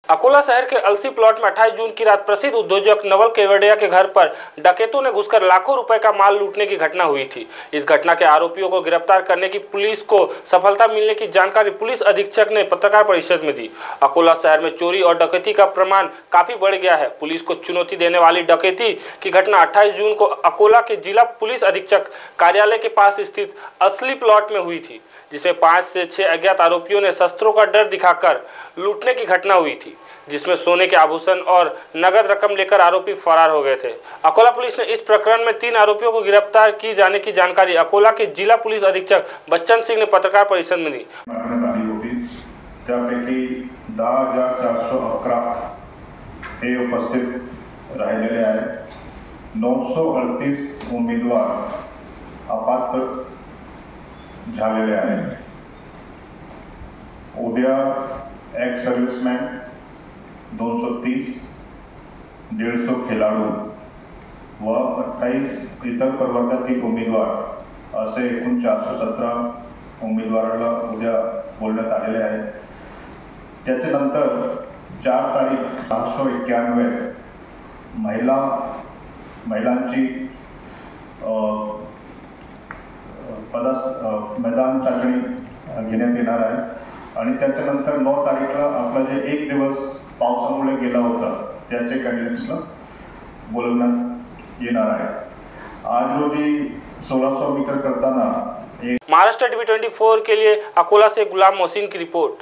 अकोला शहर के अलसी प्लॉट में 28 जून की रात प्रसिद्ध उद्योजक नवल केवड़िया के घर पर डकैतों ने घुसकर लाखों रुपए का माल लूटने की घटना हुई थी। इस घटना के आरोपियों को गिरफ्तार करने की पुलिस को सफलता मिलने की जानकारी पुलिस अधीक्षक ने पत्रकार परिषद में दी। अकोला शहर में चोरी और डकैती का प्रमाण काफी बढ़ गया है। पुलिस को चुनौती देने वाली डकैती की घटना 28 जून को अकोला के जिला पुलिस अधीक्षक कार्यालय के पास स्थित असली प्लॉट में हुई थी, जिसमें 5 से 6 अज्ञात आरोपियों ने शस्त्रों का डर दिखाकर लूटने की घटना हुई थी, जिसमें सोने के आभूषण और नगद रकम लेकर आरोपी फरार हो गए थे। अकोला पुलिस ने इस प्रकरण में 3 आरोपियों को गिरफ्तार किए जाने की जानकारी अकोला के जिला पुलिस अधीक्षक बच्चन सिंह ने पत्रकार परिषद में दी। त्यापैकी 10,411 हे उपस्थित राहिलेले आहेत। 938 उमेदवार अपात्र झालेले आहेत। उद्या एक्स सर्व्हिसमॅन 230, 150 खेळाडू व 28 इतर प्रवर्गातील उमेदवार असे एकूण 417 उमेदवारांना उद्या बोलण्यात आलेले आहे। त्याच्यानंतर 4 तारीख 691 महिलांची मैदान चाचणी घेण्यात येणार आहे आणि त्याच्यानंतर 9 तारीखला आपला जे एक दिवस पावसामुळे गेला होता त्याचे कॅन्डिडेट्सला बोलवण्यात येणार आहे। आज रोजी 1600 मीटर करताना महाराष्ट्र टीवी 24 के लिए अकोला से गुलाम मोहसिन की रिपोर्ट।